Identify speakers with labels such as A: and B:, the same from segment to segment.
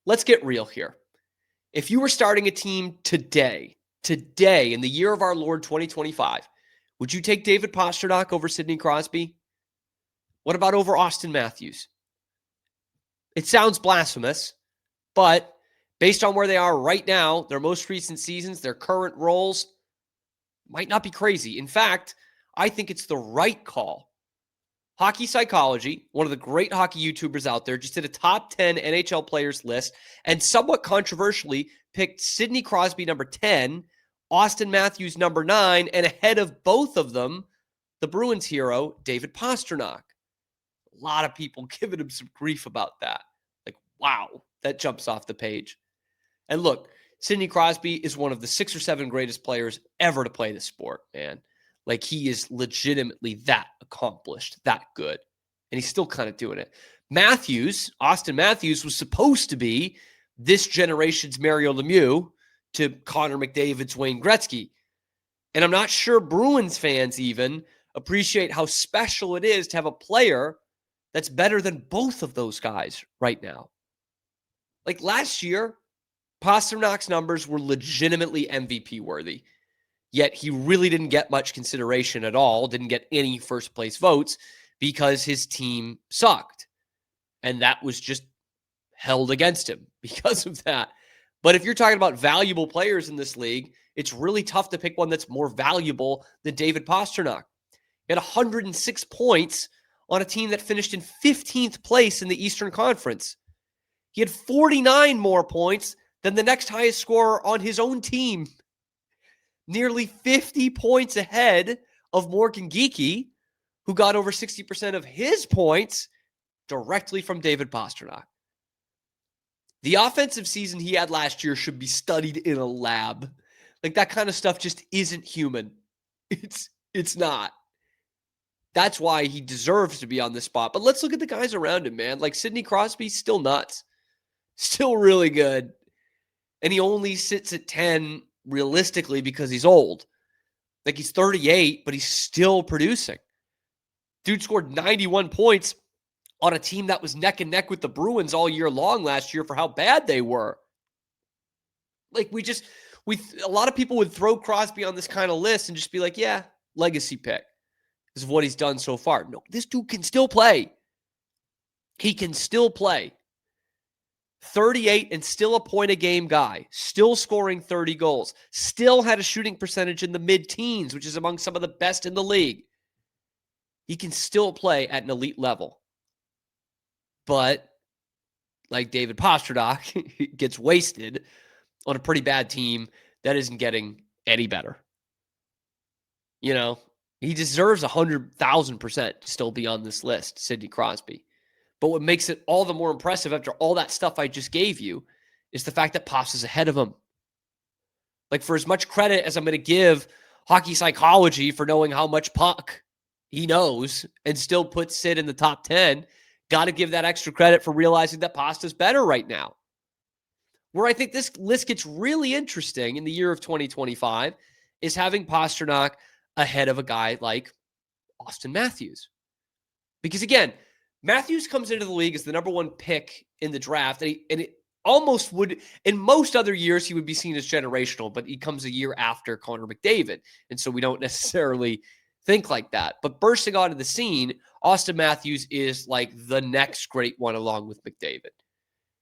A: let's get real here. If you were starting a team today in the year of our Lord 2025, would you take David Pastrnak over Sidney Crosby? What about over Auston Matthews? It sounds blasphemous, but based on where they are right now, their most recent seasons, their current roles, might not be crazy. In fact, I think it's the right call. Hockey Psychology, one of the great hockey YouTubers out there, just did a top 10 NHL players list and somewhat controversially picked Sidney Crosby number 10, Auston Matthews number 9, and ahead of both of them, the Bruins hero, David Pastrnak. A lot of people giving him some grief about that. Like, wow, that jumps off the page. And look, Sidney Crosby is one of the 6 or 7 greatest players ever to play the sport, man. Like, he is legitimately that accomplished, that good. And he's still kind of doing it. Auston Matthews, was supposed to be this generation's Mario Lemieux to Connor McDavid's Wayne Gretzky. And I'm not sure Bruins fans even appreciate how special it is to have a player that's better than both of those guys right now. Like last year, Pasternak's numbers were legitimately MVP worthy. Yet he really didn't get much consideration at all, didn't get any first place votes because his team sucked. And that was just held against him because of that. But if you're talking about valuable players in this league, it's really tough to pick one that's more valuable than David Pastrnak. He had 106 points on a team that finished in 15th place in the Eastern Conference. He had 49 more points than the next highest scorer on his own team. Nearly 50 points ahead of Morgan Geekie, who got over 60% of his points directly from David Pastrnak. The offensive season he had last year should be studied in a lab. Like, that kind of stuff just isn't human. It's not. That's why he deserves to be on this spot. But let's look at the guys around him, man. Like, Sidney Crosby, still nuts. Still really good. And he only sits at 10 realistically because he's old. Like, he's 38, but he's still producing. Dude scored 91 points on a team that was neck and neck with the Bruins all year long last year for how bad they were. Like, a lot of people would throw Crosby on this kind of list and just be like, yeah, legacy pick. This is what he's done so far. No, this dude can still play. He can still play. 38 and still a point-a-game guy, still scoring 30 goals, still had a shooting percentage in the mid-teens, which is among some of the best in the league. He can still play at an elite level. But, like David Pastrnak, gets wasted on a pretty bad team that isn't getting any better. You know, he deserves 100,000% to still be on this list, Sidney Crosby. But what makes it all the more impressive after all that stuff I just gave you is the fact that Pops is ahead of him. Like, for as much credit as I'm going to give Hockey Psychology for knowing how much puck he knows and still put Sid in the top 10, got to give that extra credit for realizing that Pasta's better right now. Where I think this list gets really interesting in the year of 2025 is having Pastrnak ahead of a guy like Auston Matthews. Because again, Matthews comes into the league as the number 1 pick in the draft, and it almost would, in most other years, he would be seen as generational, but he comes a year after Connor McDavid, and so we don't necessarily think like that. But bursting onto the scene, Auston Matthews is like the next great one along with McDavid.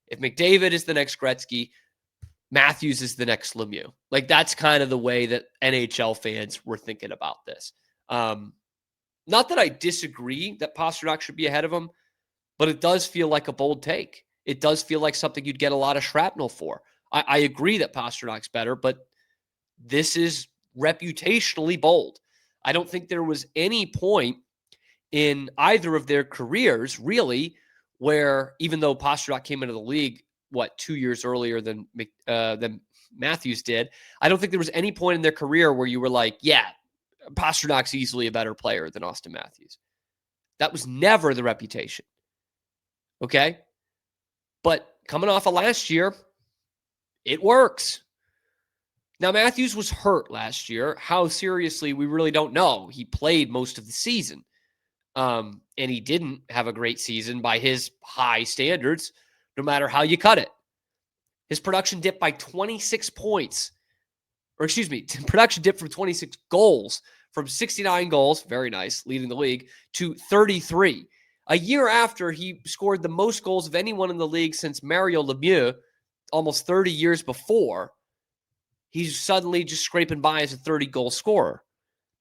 A: If McDavid is the next Gretzky, Matthews is the next Lemieux. Like, that's kind of the way that NHL fans were thinking about this. Not that I disagree that Pastrnak should be ahead of him, but it does feel like a bold take. It does feel like something you'd get a lot of shrapnel for. I agree that Pasternak's better, but this is reputationally bold. I don't think there was any point in either of their careers, really, where even though Pastrnak came into the league, 2 years earlier than Matthews did, I don't think there was any point in their career where you were like, yeah, Pasternak's easily a better player than Auston Matthews. That was never the reputation. Okay? But coming off of last year, it works. Now, Matthews was hurt last year. How seriously, we really don't know. He played most of the season. And he didn't have a great season by his high standards, no matter how you cut it. His production dipped by 26 points. Or excuse me, production dipped from 26 goals, from 69 goals, very nice, leading the league, to 33. A year after he scored the most goals of anyone in the league since Mario Lemieux, almost 30 years before, he's suddenly just scraping by as a 30-goal scorer.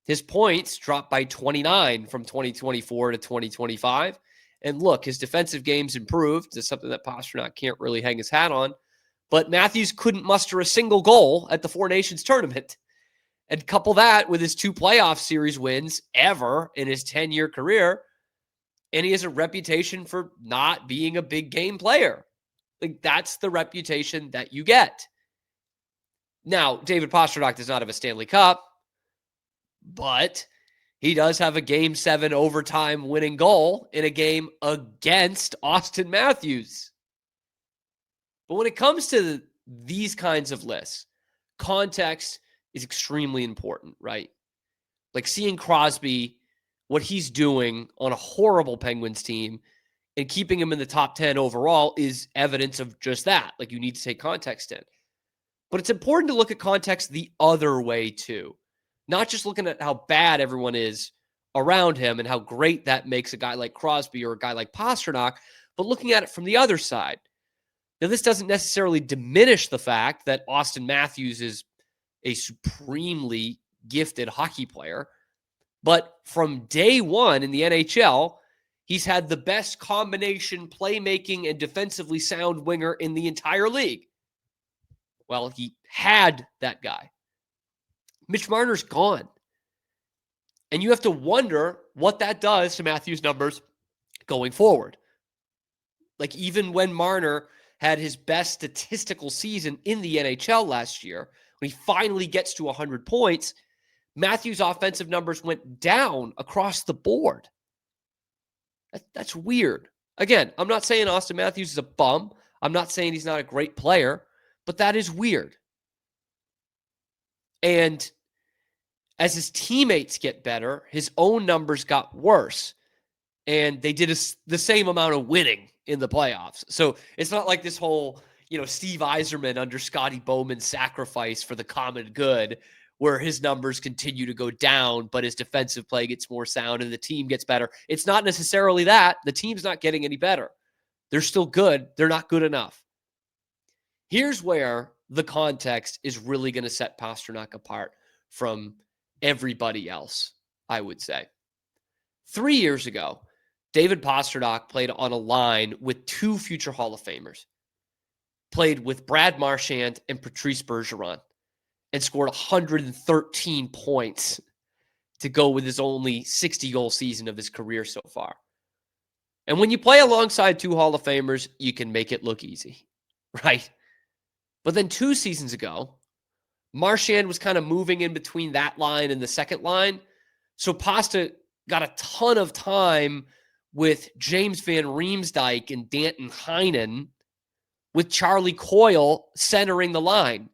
A: His points dropped by 29 from 2024 to 2025. And look, his defensive game's improved. It's something that Pastrnak can't really hang his hat on. But Matthews couldn't muster a single goal at the Four Nations tournament. And couple that with his 2 playoff series wins ever in his 10-year career, and he has a reputation for not being a big game player. Like, that's the reputation that you get. Now, David Pastrnak does not have a Stanley Cup, but he does have a Game 7 overtime winning goal in a game against Auston Matthews. But when it comes to these kinds of lists, context is extremely important, right? Like seeing Crosby, what he's doing on a horrible Penguins team and keeping him in the top 10 overall is evidence of just that. Like, you need to take context in. But it's important to look at context the other way too. Not just looking at how bad everyone is around him and how great that makes a guy like Crosby or a guy like Pastrnak, but looking at it from the other side. Now, this doesn't necessarily diminish the fact that Auston Matthews is a supremely gifted hockey player, but from day one in the NHL, he's had the best combination playmaking and defensively sound winger in the entire league. Well, he had that guy. Mitch Marner's gone. And you have to wonder what that does to Matthews' numbers going forward. Like, even when Marner had his best statistical season in the NHL last year, when he finally gets to 100 points, Matthews' offensive numbers went down across the board. That's weird. Again, I'm not saying Auston Matthews is a bum. I'm not saying he's not a great player, but that is weird. And as his teammates get better, his own numbers got worse. And they did the same amount of winning in the playoffs. So it's not like this whole, Steve Yzerman under Scotty Bowman's sacrifice for the common good, where his numbers continue to go down, but his defensive play gets more sound and the team gets better. It's not necessarily that. The team's not getting any better. They're still good. They're not good enough. Here's where the context is really going to set Pastrnak apart from everybody else, I would say. 3 years ago, David Pastrnak played on a line with 2 future Hall of Famers. Played with Brad Marchand and Patrice Bergeron and scored 113 points to go with his only 60-goal season of his career so far. And when you play alongside 2 Hall of Famers, you can make it look easy, right? But then 2 seasons ago, Marchand was kind of moving in between that line and the second line. So Pasta got a ton of time with James Van Riemsdyk and Danton Heinen, with Charlie Coyle centering the line.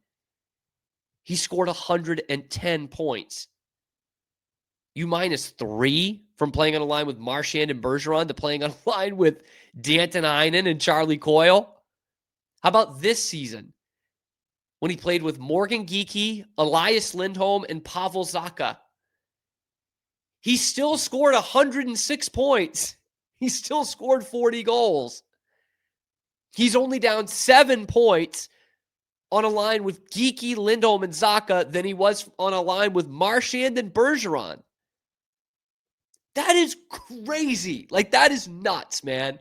A: He scored 110 points. You -3 from playing on a line with Marchand and Bergeron to playing on a line with Danton Heinen and Charlie Coyle. How about this season when he played with Morgan Geekie, Elias Lindholm, and Pavel Zacha? He still scored 106 points. He still scored 40 goals. He's only down 7 points on a line with Geekie, Lindholm, and Zacha than he was on a line with Marchand and Bergeron. That is crazy. Like, that is nuts, man.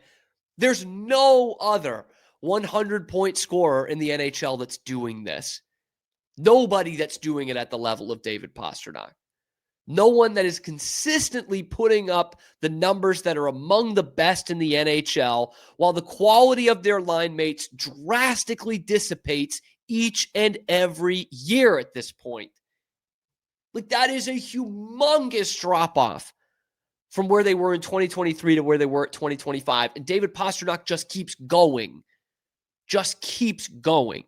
A: There's no other 100-point scorer in the NHL that's doing this. Nobody that's doing it at the level of David Pastrnak. No one that is consistently putting up the numbers that are among the best in the NHL, while the quality of their line mates drastically dissipates each and every year at this point. Like, that is a humongous drop-off from where they were in 2023 to where they were at 2025. And David Pastrnak just keeps going. Just keeps going.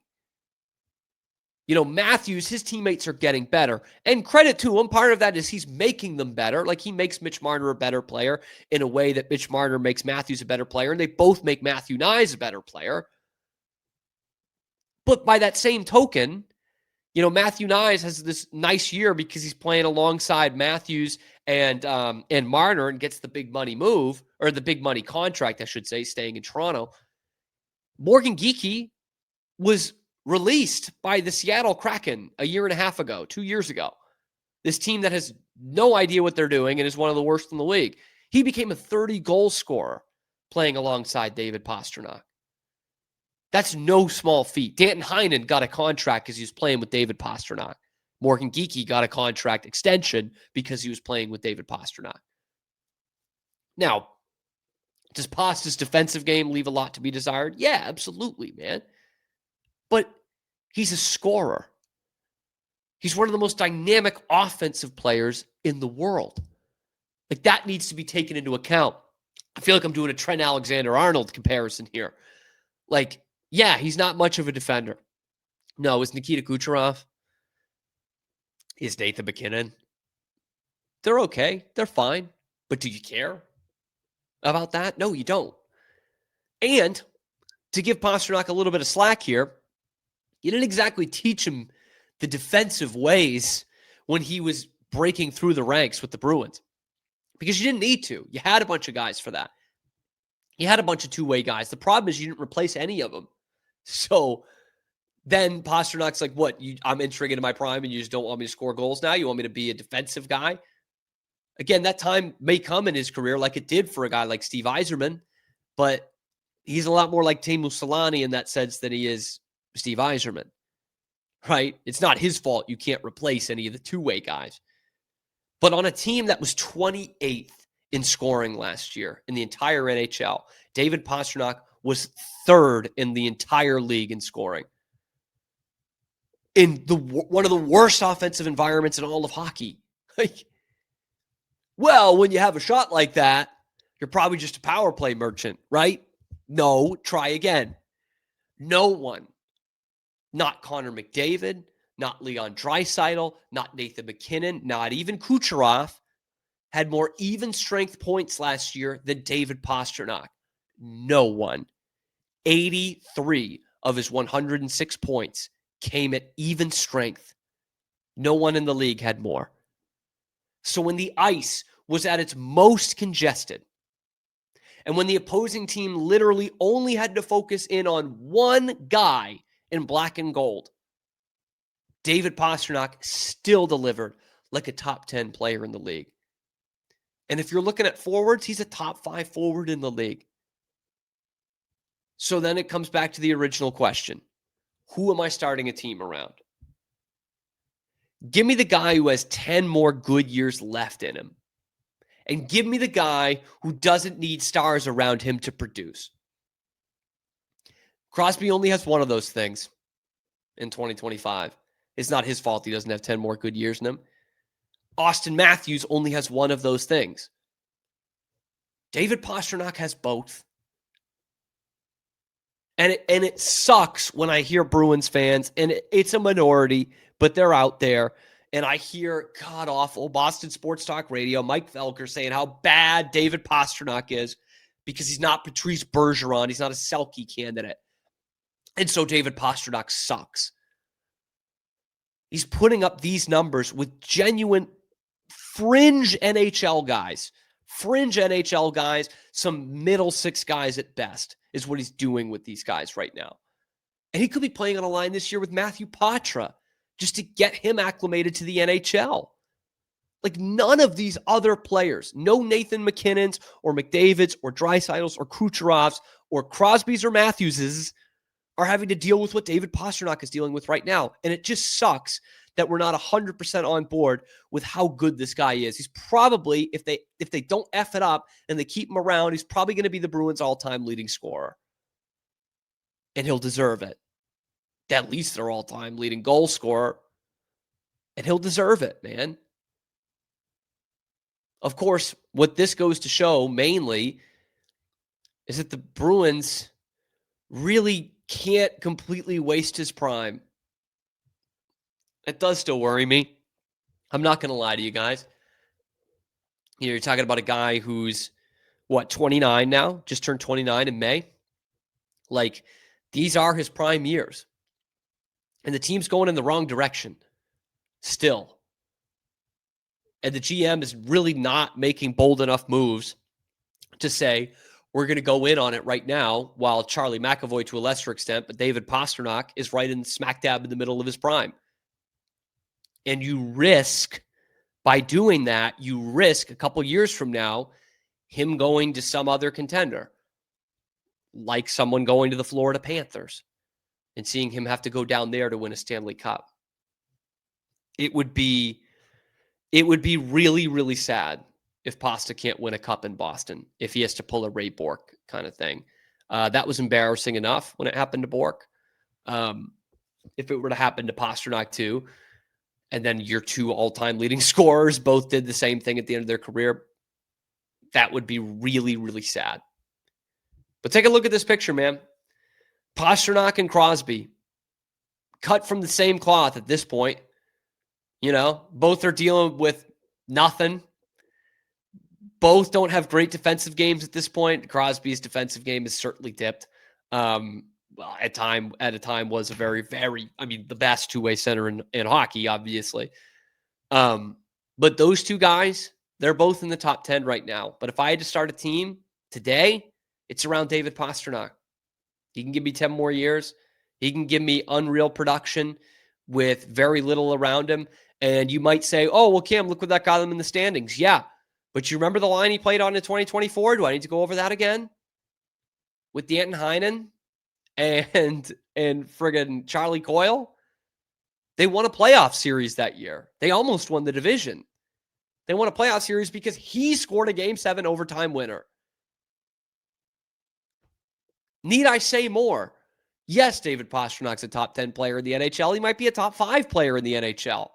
A: Matthews, his teammates are getting better. And credit to him, part of that is he's making them better. Like, he makes Mitch Marner a better player in a way that Mitch Marner makes Matthews a better player. And they both make Matthew Knies a better player. But by that same token, Matthew Nyes has this nice year because he's playing alongside Matthews and Marner and gets the big money move, or the big money contract, I should say, staying in Toronto. Morgan Geekie was released by the Seattle Kraken a year and a half ago, 2 years ago. This team that has no idea what they're doing and is one of the worst in the league. He became a 30-goal scorer playing alongside David Pastrnak. That's no small feat. Danton Heinen got a contract because he was playing with David Pastrnak. Morgan Geekie got a contract extension because he was playing with David Pastrnak. Now, does Pasta's defensive game leave a lot to be desired? Yeah, absolutely, man. But he's a scorer. He's one of the most dynamic offensive players in the world. Like, that needs to be taken into account. I feel like I'm doing a Trent Alexander-Arnold comparison here. Like, yeah, he's not much of a defender. No, is Nikita Kucherov? Is Nathan MacKinnon? They're okay. They're fine. But do you care about that? No, you don't. And to give Pastrnak a little bit of slack here, you didn't exactly teach him the defensive ways when he was breaking through the ranks with the Bruins, because you didn't need to. You had a bunch of guys for that. You had a bunch of two-way guys. The problem is you didn't replace any of them. So then Pasternak's like, what? I'm entering into my prime and you just don't want me to score goals now? You want me to be a defensive guy? Again, that time may come in his career like it did for a guy like Steve Yzerman, but he's a lot more like Teemu Selanne in that sense than he is Steve Yzerman, right? It's not his fault you can't replace any of the two-way guys. But on a team that was 28th in scoring last year in the entire NHL, David Pastrnak was third in the entire league in scoring. In one of the worst offensive environments in all of hockey. Well, when you have a shot like that, you're probably just a power play merchant, right? No, try again. No one, not Connor McDavid, not Leon Draisaitl, not Nathan MacKinnon, not even Kucherov, had more even strength points last year than David Pastrnak. No one. 83 of his 106 points came at even strength. No one in the league had more. So when the ice was at its most congested, and when the opposing team literally only had to focus in on one guy in black and gold, David Pastrnak still delivered like a top 10 player in the league. And if you're looking at forwards, he's a top 5 forward in the league. So then it comes back to the original question. Who am I starting a team around? Give me the guy who has 10 more good years left in him. And give me the guy who doesn't need stars around him to produce. Crosby only has one of those things in 2025. It's not his fault he doesn't have 10 more good years in him. Auston Matthews only has one of those things. David Pastrnak has both. And it sucks when I hear Bruins fans, and it's a minority, but they're out there, and I hear god-awful Boston Sports Talk Radio, Mike Velker, saying how bad David Pastrnak is because he's not Patrice Bergeron. He's not a Selke candidate. And so David Pastrnak sucks. He's putting up these numbers with genuine fringe NHL guys. Fringe NHL guys, some middle six guys at best, is what he's doing with these guys right now. And he could be playing on a line this year with Matthew Patra just to get him acclimated to the NHL. Like, none of these other players, no Nathan MacKinnons or McDavids or Draisaitl's or Kucherovs or Crosby's or Matthews's, are having to deal with what David Pastrnak is dealing with right now. And it just sucks that we're not 100% on board with how good this guy is. He's probably, if they don't F it up and they keep him around, he's probably going to be the Bruins' all-time leading scorer. And he'll deserve it. At least their all-time leading goal scorer. And he'll deserve it, man. Of course, what this goes to show mainly is that the Bruins really can't completely waste his prime. It does still worry me. I'm not going to lie to you guys. You're talking about a guy who's, 29 now? Just turned 29 in May. Like, these are his prime years. And the team's going in the wrong direction still. And the GM is really not making bold enough moves to say, we're going to go in on it right now, while Charlie McAvoy to a lesser extent, but David Pastrnak is right in smack dab in the middle of his prime. And you risk, by doing that, you risk a couple years from now, him going to some other contender, like someone going to the Florida Panthers and seeing him have to go down there to win a Stanley Cup. It would be really, really sad if Pasta can't win a cup in Boston, if he has to pull a Ray Bourque kind of thing. That was embarrassing enough when it happened to Bourque. If it were to happen to Pastrnak too, and then your two all-time leading scorers both did the same thing at the end of their career, that would be really, really sad. But take a look at this picture, man. Pastrnak and Crosby, cut from the same cloth at this point. You know, both are dealing with nothing. Both don't have great defensive games at this point. Crosby's defensive game is certainly dipped. Well, at a time was a very, very, the best two-way center in hockey, obviously. But those two guys, they're both in the top 10 right now. But if I had to start a team today, it's around David Pastrnak. He can give me 10 more years. He can give me unreal production with very little around him. And you might say, oh, well, Cam, look what that got him in the standings. Yeah. But you remember the line he played on in 2024? Do I need to go over that again? With Danton Heinen and friggin' Charlie Coyle? They won a playoff series that year. They almost won the division. They won a playoff series because he scored a Game 7 overtime winner. Need I say more? Yes, David Pasternak's a top 10 player in the NHL. He might be a top 5 player in the NHL.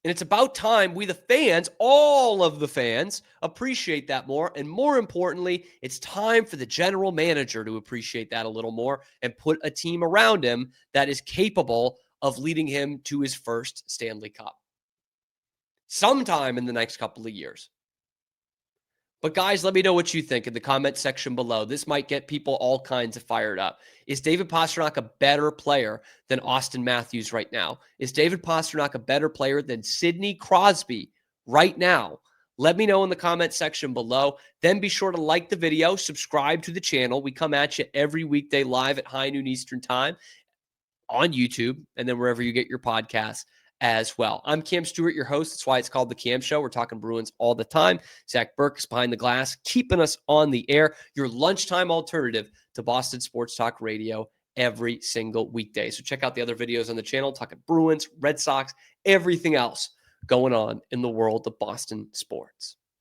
A: And it's about time we, the fans, all of the fans, appreciate that more. And more importantly, it's time for the general manager to appreciate that a little more and put a team around him that is capable of leading him to his first Stanley Cup sometime in the next couple of years. But guys, let me know what you think in the comment section below. This might get people all kinds of fired up. Is David Pastrnak a better player than Auston Matthews right now? Is David Pastrnak a better player than Sidney Crosby right now? Let me know in the comment section below. Then be sure to like the video, subscribe to the channel. We come at you every weekday live at high noon Eastern time on YouTube and then wherever you get your podcasts as well. I'm Cam Stewart, your host. That's why it's called The Cam Show. We're talking Bruins all the time. Zach Burke is behind the glass, keeping us on the air. Your lunchtime alternative to Boston Sports Talk Radio every single weekday. So check out the other videos on the channel, talking Bruins, Red Sox, everything else going on in the world of Boston sports.